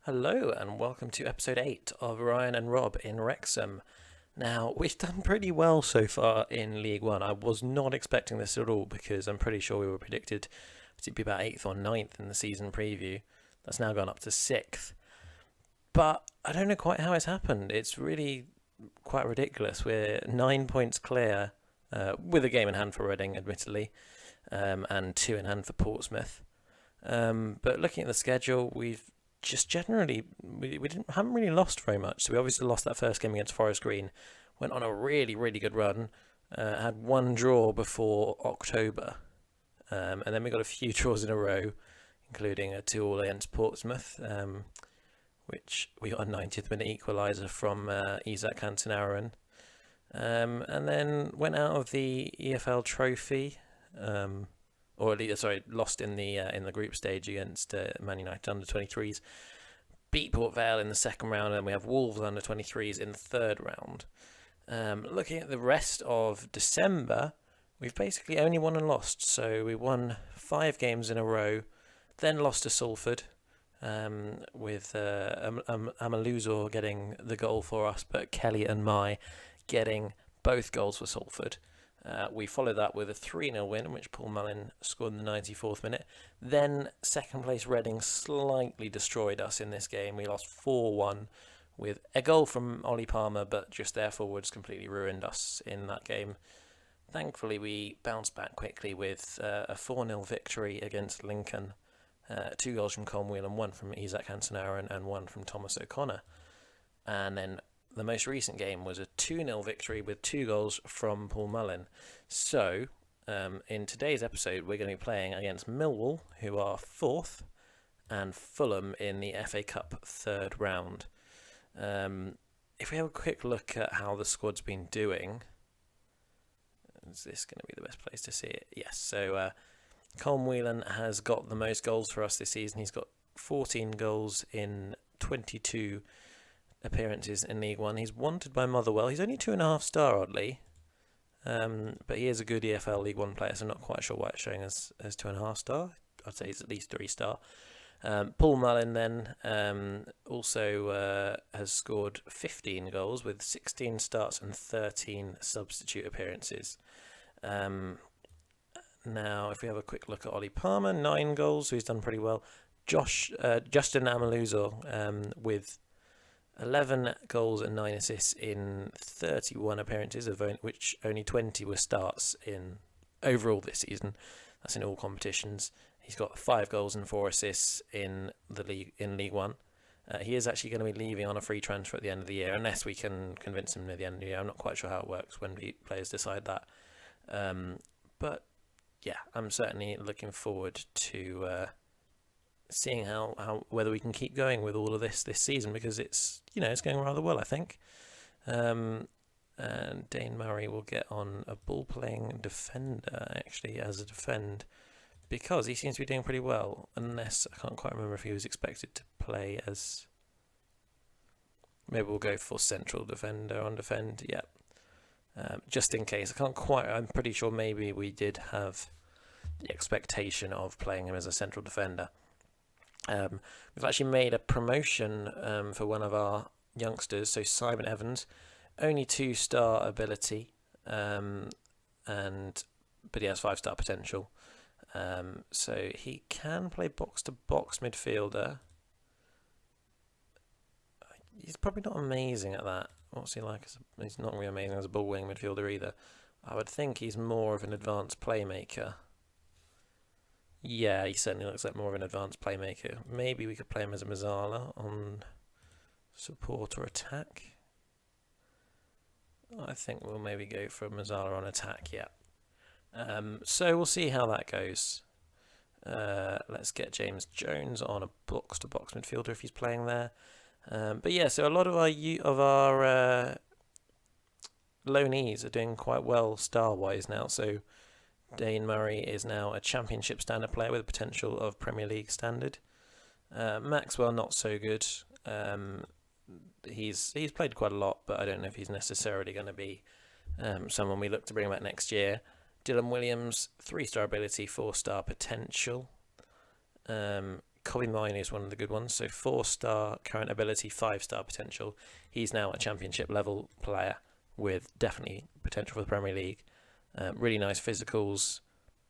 Hello and welcome to episode 8 of Ryan and Rob in Wrexham. Now, we've done pretty well so far in League One. I was not expecting this at all because I'm pretty sure we were predicted to be about 8th or ninth in the season preview. That's now gone up to 6th. But I don't know quite how it's happened. It's really quite ridiculous. We're 9 points clear, with a game in hand for Reading, admittedly, and 2 in hand for Portsmouth. But looking at the schedule, we've just generally haven't really lost very much. So we obviously lost that first game against Forest Green, went on a really good run, had one draw before October, and then we got a few draws in a row, including a 2-2 against Portsmouth, which we got a 90th minute equaliser from Isak Hansen-Aron, and then went out of the EFL Trophy. Or at least, lost in the group stage against Man United under 23s. Beat Port Vale in the second round, and we have Wolves under 23s in the third round. Looking at the rest of December, we've basically only won and lost. So we won 5 games in a row, then lost to Salford, with Amaluzor getting the goal for us, but Kelly and Mai getting both goals for Salford. We followed that with a 3-0 win, in which Paul Mullin scored in the 94th minute. Then second place Reading slightly destroyed us in this game. We lost 4-1 with a goal from Ollie Palmer, but just their forwards completely ruined us in that game. Thankfully, we bounced back quickly with a 4-0 victory against Lincoln. 2 goals from Colm Whelan, 1 from Isak Hansen-Aron and 1 from Thomas O'Connor. And then the most recent game was a 2-0 victory with 2 goals from Paul Mullin. So, in today's episode, we're going to be playing against Millwall, who are 4th, and Fulham in the FA Cup third round. If we have a quick look at how the squad's been doing, is this going to be the best place to see it? Yes, so Colm Whelan has got the most goals for us this season. He's got 14 goals in 22 appearances in League One. He's wanted by Motherwell. He's only 2.5 star, oddly, but he is a good EFL League One player, so I'm not quite sure why it's showing as 2.5 star. I'd say he's at least 3 star. Paul Mullin then also has scored 15 goals with 16 starts and 13 substitute appearances. Now, if we have a quick look at Ollie Palmer, 9 goals, so he's done pretty well. Justin Amaluzor with 11 goals and 9 assists in 31 appearances, of which only 20 were starts in overall this season. That's in all competitions. He's got 5 goals and 4 assists in League One. He is actually going to be leaving on a free transfer at the end of the year, unless we can convince him at the end of the year. I'm not quite sure how it works when players decide that. But yeah, I'm certainly looking forward to seeing how whether we can keep going with all of this season, because it's going rather well, I think. And Dane Murray will get on a ball playing defender actually as a defend, because he seems to be doing pretty well, unless I can't quite remember if he was expected to play as, maybe we'll go for central defender on defend. Just in case. I'm pretty sure maybe we did have the expectation of playing him as a central defender. We've actually made a promotion for one of our youngsters, so Simon Evans, only 2-star ability, but he has 5-star potential. So he can play box-to-box midfielder. He's probably not amazing at that. What's he like? He's not really amazing as a ball-winning midfielder either. I would think he's more of an advanced playmaker. Yeah, he certainly looks like more of an advanced playmaker. Maybe we could play him as a Mazzala on support or attack. I think we'll maybe go for Mazzala on attack, yeah. So we'll see how that goes. Let's get James Jones on a box-to-box midfielder if he's playing there. But yeah, so a lot of our loanees are doing quite well star-wise now. So Dane Murray is now a Championship standard player with potential of Premier League standard. Maxwell, not so good. He's played quite a lot, but I don't know if he's necessarily going to be someone we look to bring back next year. Dylan Williams, 3-star ability, 4-star potential. Kobe Mine is one of the good ones. So 4-star current ability, 5-star potential. He's now a championship level player with definitely potential for the Premier League. Really nice physicals,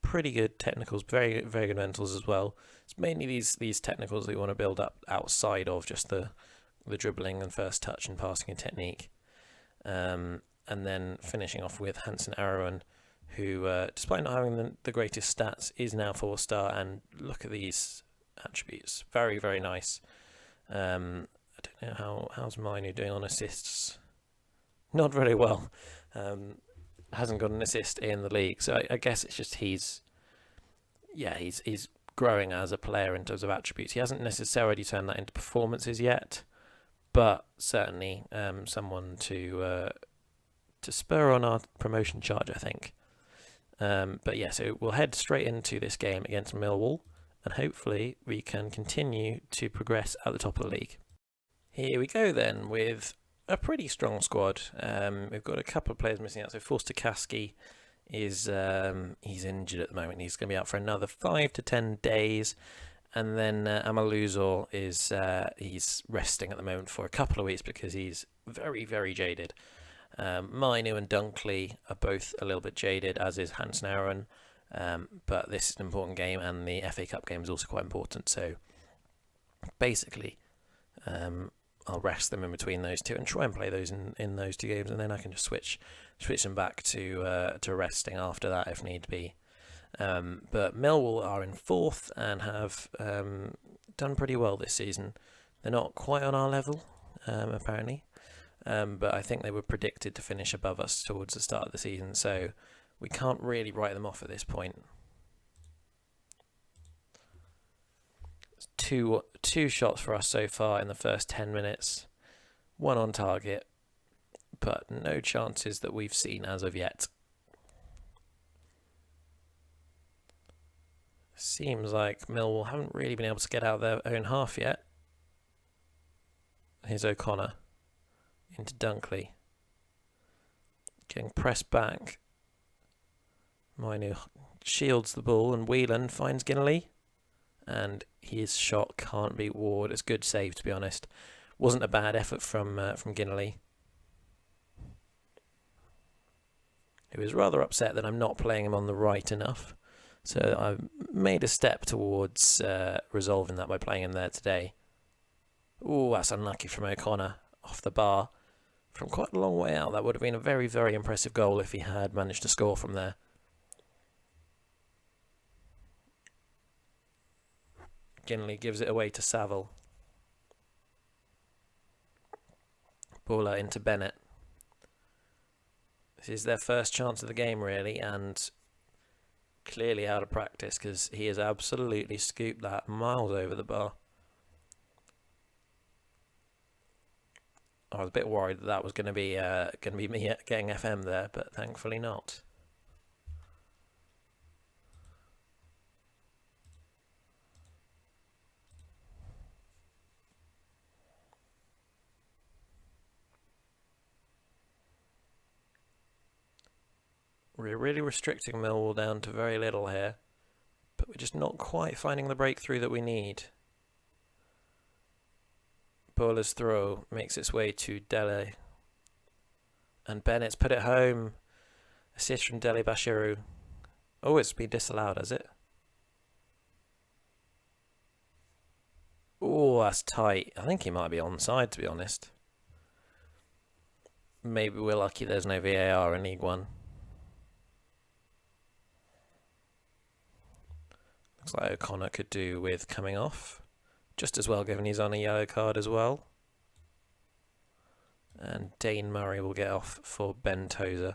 pretty good technicals, very very good mentals as well. It's mainly these technicals that you want to build up outside of just the dribbling and first touch and passing and technique. And then finishing off with Hansen Aron, who, despite not having the greatest stats, is now 4-star. And look at these attributes, very very nice. I don't know how's Minu doing on assists. Not very well. Hasn't got an assist in the league, so I guess it's just he's growing as a player in terms of attributes. He hasn't necessarily turned that into performances yet, but certainly someone to spur on our promotion charge, I think. But yeah, so we'll head straight into this game against Millwall, and hopefully we can continue to progress at the top of the league. Here we go then with a pretty strong squad. We've got a couple of players missing out. So Forster Kaski is he's injured at the moment. He's going to be out for another 5 to 10 days. And then Amaluzor is he's resting at the moment for a couple of weeks because he's very, very jaded. Mainu and Dunkley are both a little bit jaded, as is Hansen Aron. But this is an important game, and the FA Cup game is also quite important. So basically, I'll rest them in between those two and try and play those in those two games, and then I can just switch them back to resting after that if need be. But Millwall are in 4th and have done pretty well this season. They're not quite on our level, apparently, but I think they were predicted to finish above us towards the start of the season, so we can't really write them off at this point. Two shots for us so far in the first 10 minutes, one on target, but no chances that we've seen as of yet. Seems like Millwall haven't really been able to get out of their own half yet. Here's O'Connor into Dunkley, getting pressed back. Mainu shields the ball, and Whelan finds Ginelly. And his shot can't beat Ward. It's a good save, to be honest. Wasn't a bad effort from Ginelly, who is rather upset that I'm not playing him on the right enough. So I've made a step towards resolving that by playing him there today. Ooh, that's unlucky from O'Connor, off the bar. From quite a long way out, that would have been a very, very impressive goal if he had managed to score from there. Ginelly gives it away to Saville. Baller into Bennett. This is their first chance of the game, really, and clearly out of practice because he has absolutely scooped that miles over the bar. I was a bit worried that was going to be me getting FM there, but thankfully not. We're really restricting Millwall down to very little here, but we're just not quite finding the breakthrough that we need. Bowler's throw makes its way to Dele, and Bennett's put it home. Assist from Dele Bashiru. Oh, it's been disallowed, has it? Oh, that's tight. I think he might be onside, to be honest. Maybe we're lucky there's no VAR in League One. Looks like O'Connor could do with coming off. Just as well, given he's on a yellow card as well. And Dane Murray will get off for Ben Tozer.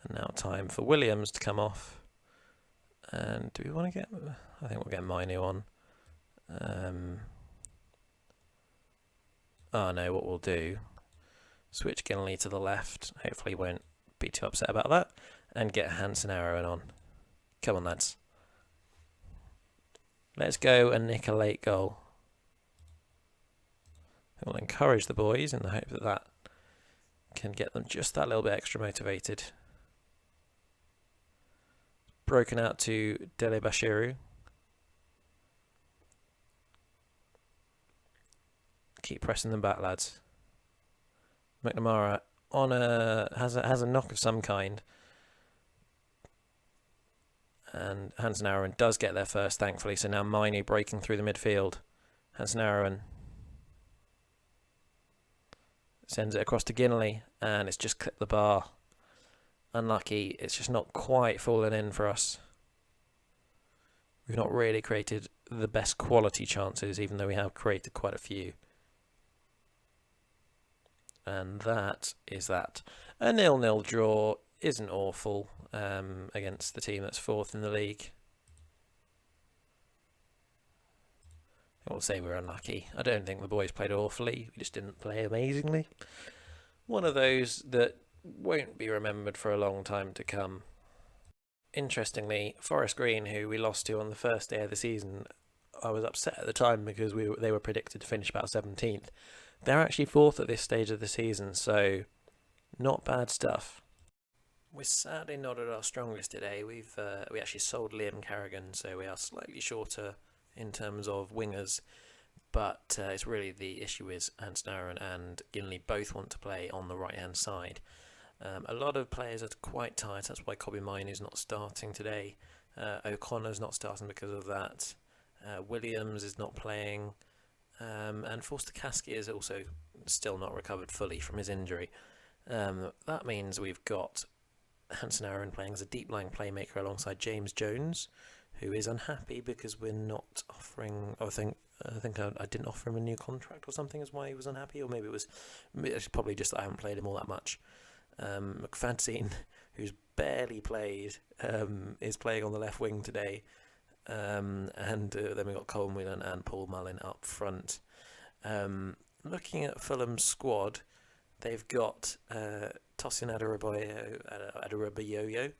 And now time for Williams to come off. And do we want to get... I think we'll get Mainu on. Oh no, what we'll do... Switch Ginelly to the left. Hopefully he won't be too upset about that. And get Hansen Aron on. Come on, lads. Let's go and nick a late goal. We'll encourage the boys in the hope that can get them just that little bit extra motivated. Broken out to Dele Bashiru. Keep pressing them back, lads. McNamara on has a knock of some kind. And Hansen Aaron does get there first, thankfully. So now Miney breaking through the midfield. Hansen Aaron sends it across to Ginley, and it's just clipped the bar. Unlucky. It's just not quite fallen in for us. We've not really created the best quality chances, even though we have created quite a few. And that is that. A 0-0 draw isn't awful against the team that's fourth in the league. I will say we're unlucky. I don't think the boys played awfully. We just didn't play amazingly. One of those that won't be remembered for a long time to come. Interestingly, Forest Green, who we lost to on the first day of the season, I was upset at the time because they were predicted to finish about 17th. They're actually fourth at this stage of the season, so not bad stuff. We're sadly not at our strongest today. We actually sold Liam Carrigan, so we are slightly shorter in terms of wingers. But it's really the issue is Hansen Aaron and Ginley both want to play on the right-hand side. A lot of players are quite tired. That's why Kobe Mine is not starting today. O'Connor's not starting because of that. Williams is not playing. And Forster Kasky is also still not recovered fully from his injury. That means we've got Hansen Aaron playing as a deep-lying playmaker alongside James Jones, who is unhappy because we're not offering... I think I didn't offer him a new contract or something is why he was unhappy, or maybe it's probably just that I haven't played him all that much. McFadzean, who's barely played, is playing on the left wing today. And then we got Colin Whelan and Paul Mullin up front. Looking at Fulham's squad, they've got Tosin Adarabioyo,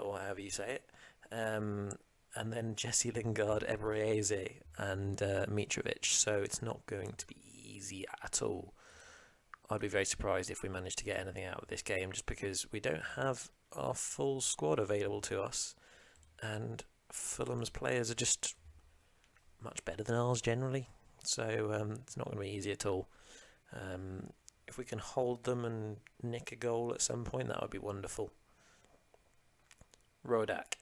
or however you say it, and then Jesse Lingard, Ebreze, and Mitrovic. So it's not going to be easy at all. I'd be very surprised if we manage to get anything out of this game, just because we don't have our full squad available to us, and Fulham's players are just much better than ours generally, so it's not going to be easy at all. If we can hold them and nick a goal at some point, that would be wonderful. Rodak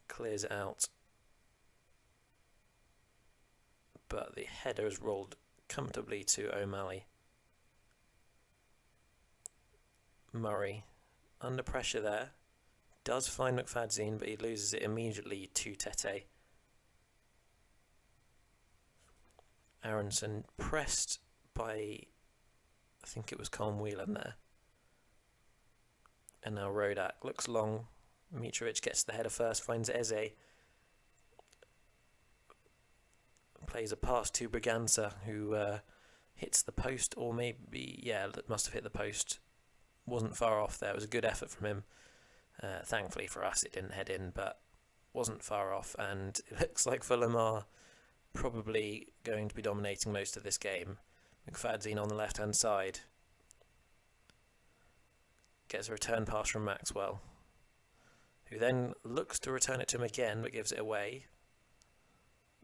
clears it out, but the header is rolled comfortably to O'Malley. Murray under pressure there. Does find McFadzean, but he loses it immediately to Tete. Aronson pressed by, I think it was Colm Whelan there. And now Rodak looks long. Mitrovic gets the header first, finds Eze. Plays a pass to Braganza, who hits the post, or maybe, yeah, that must have hit the post. Wasn't far off there. It was a good effort from him. Thankfully for us, it didn't head in, but wasn't far off. And it looks like Fulham are probably going to be dominating most of this game. McFadzean on the left-hand side gets a return pass from Maxwell, who then looks to return it to him again, but gives it away.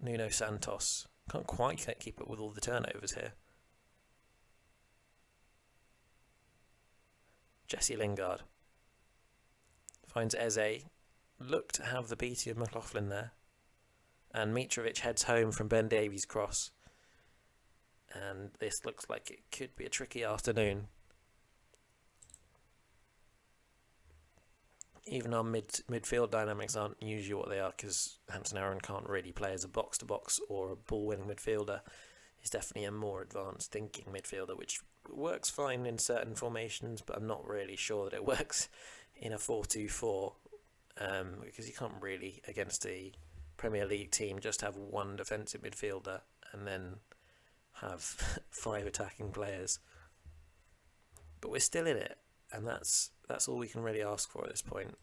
Nuno Santos can't quite keep up with all the turnovers here. Jesse Lingard finds Eze, look to have the beating of McLaughlin there, and Mitrovic heads home from Ben Davies' cross, and this looks like it could be a tricky afternoon. Even our midfield dynamics aren't usually what they are, because Hansen Aaron can't really play as a box-to-box or a ball-winning midfielder. He's definitely a more advanced thinking midfielder, which works fine in certain formations, but I'm not really sure that it works in a 4-2-4, because you can't really, against a Premier League team, just have one defensive midfielder and then have 5 attacking players. But we're still in it, and that's all we can really ask for at this point.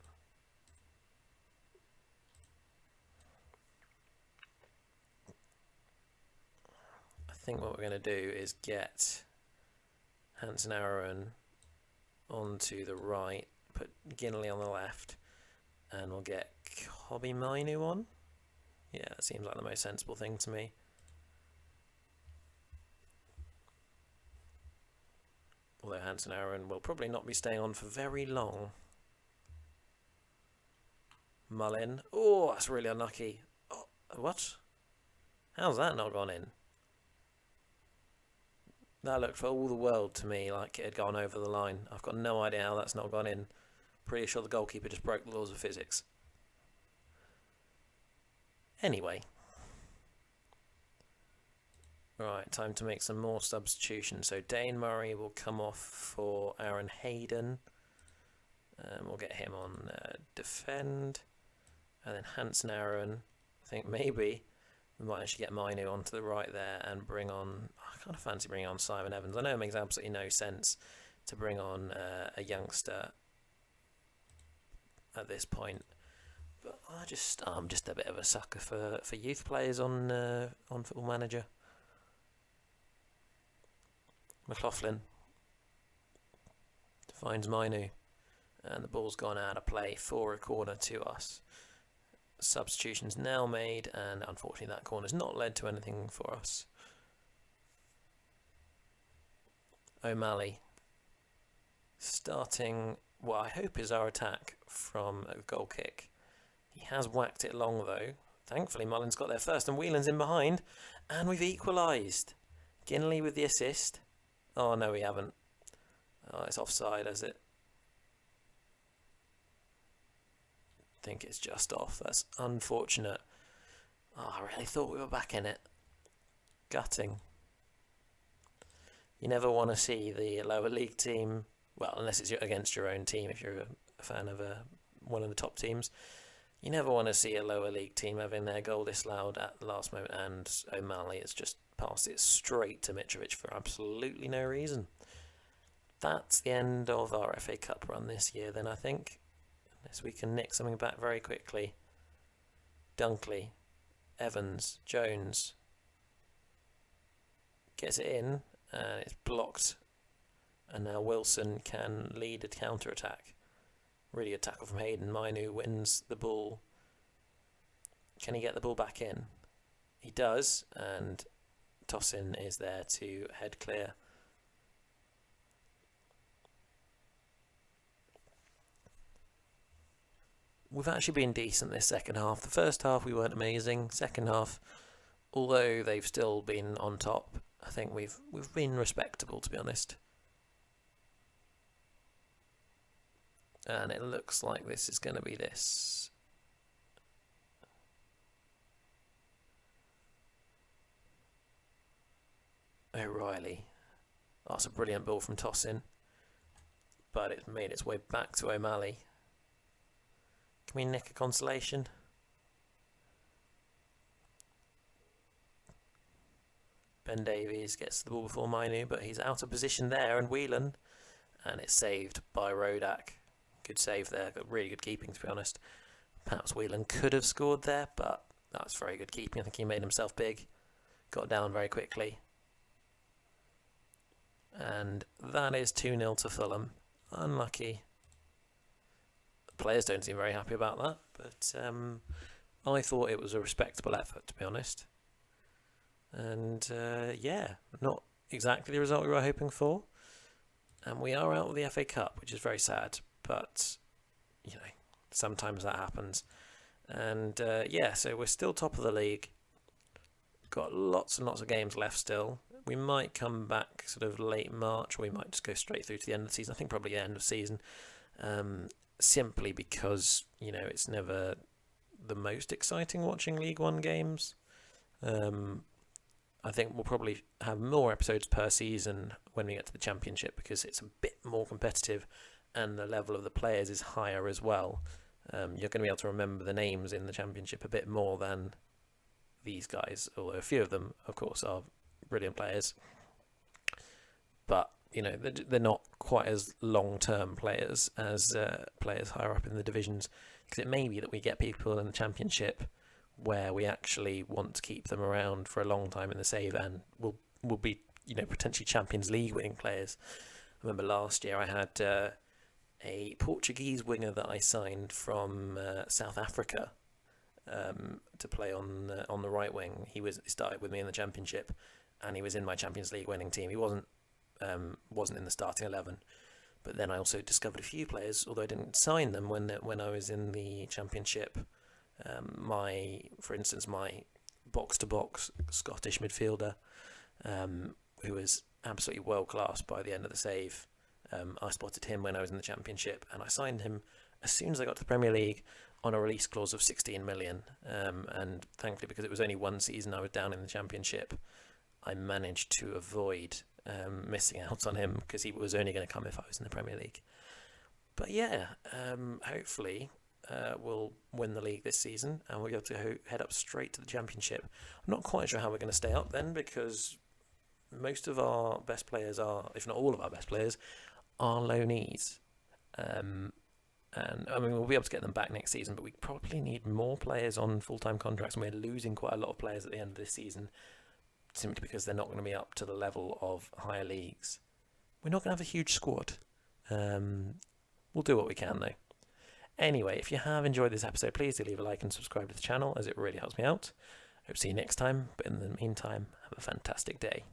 I think what we're going to do is get Hansen Aaron onto the right, put Ginley on the left, and we'll get Kobbie Mainoo on. Yeah, that seems like the most sensible thing to me. Although Hansen Aaron will probably not be staying on for very long. Mullin. Oh, that's really unlucky. Oh, what? How's that not gone in? That looked for all the world to me like it had gone over the line. I've got no idea how that's not gone in. Pretty sure the goalkeeper just broke the laws of physics. Anyway. Right, time to make some more substitutions. So Dane Murray will come off for Aaron Hayden. We'll get him on defend. And then Hansen Aaron. I think maybe we might actually get Mainoo onto the right there and bring on... I kind of fancy bringing on Simon Evans. I know it makes absolutely no sense to bring on a youngster at this point. But I'm just a bit of a sucker for youth players on Football Manager. McLaughlin finds Mainoo, and the ball's gone out of play for a corner to us. Substitutions now made, and unfortunately that corner's not led to anything for us. O'Malley starting what I hope is our attack from a goal kick. He has whacked it long though. Thankfully Mullin's got there first and Whelan's in behind, and we've equalised. Ginley with the assist. Oh no, we haven't. Oh, it's offside, is it? I think it's just off. That's unfortunate. Oh, I really thought we were back in it. Gutting. You never want to see the lower league team, well, unless it's against your own team, if you're a fan of one of the top teams. You never want to see a lower league team having their goal disallowed at the last moment, and O'Malley has just passed it straight to Mitrovic for absolutely no reason. That's the end of our FA Cup run this year then, I think. Unless we can nick something back very quickly. Dunkley, Evans, Jones. Gets it in, and it's blocked. And now Wilson can lead a counter-attack. Really good tackle from Hayden. Mainoo wins the ball. Can he get the ball back in? He does, and Tosin is there to head clear. We've actually been decent this second half. The first half we weren't amazing. Second half, although they've still been on top, I think we've been respectable, to be honest. And it looks like this is going to be this. O'Reilly. That's a brilliant ball from Tosin. But it's made its way back to O'Malley. Can we nick a consolation? Ben Davies gets the ball before Mainoo, but he's out of position there, and Whelan. And it's saved by Rodak. Good save there, got really good keeping, to be honest. Perhaps Whelan could have scored there, but that's very good keeping. I think he made himself big. Got down very quickly. And that is 2-0 to Fulham. Unlucky. The players don't seem very happy about that, but I thought it was a respectable effort, to be honest. And yeah, not exactly the result we were hoping for. And we are out of the FA Cup, which is very sad. But, you know, sometimes that happens. And yeah, so we're still top of the league. Got lots and lots of games left still. We might come back sort of late March, or we might just go straight through to the end of the season. I think probably the end of season. Simply because, you know, it's never the most exciting watching League One games. I think we'll probably have more episodes per season when we get to the Championship, because it's a bit more competitive and the level of the players is higher as well. You're going to be able to remember the names in the Championship a bit more than these guys, although a few of them, of course, are brilliant players. But, you know, they're not quite as long-term players as players higher up in the divisions, because it may be that we get people in the Championship where we actually want to keep them around for a long time in the save and will be, you know, potentially Champions League winning players. remember last year I had a Portuguese winger that I signed from South Africa to play on the right wing. He started with me in the Championship, and he was in my Champions League winning team. He wasn't in the starting 11, but then I also discovered a few players, although I didn't sign them when I was in the Championship. For instance, my box-to-box Scottish midfielder, who was absolutely world class by the end of the save. I spotted him when I was in the Championship, and I signed him as soon as I got to the Premier League on a release clause of 16 million. And thankfully, because it was only one season I was down in the Championship, I managed to avoid missing out on him, because he was only going to come if I was in the Premier League. But yeah, hopefully we'll win the league this season, and we'll be able to head up straight to the Championship. I'm not quite sure how we're going to stay up then, because most of our best players are, if not all of our best players, are loanees. And I mean, we'll be able to get them back next season, but we probably need more players on full-time contracts, and we're losing quite a lot of players at the end of this season, simply because they're not going to be up to the level of higher leagues. We're not going to have a huge squad. We'll do what we can, though. Anyway, if you have enjoyed this episode, please do leave a like and subscribe to the channel, as it really helps me out. Hope to see you next time, but in the meantime, have a fantastic day.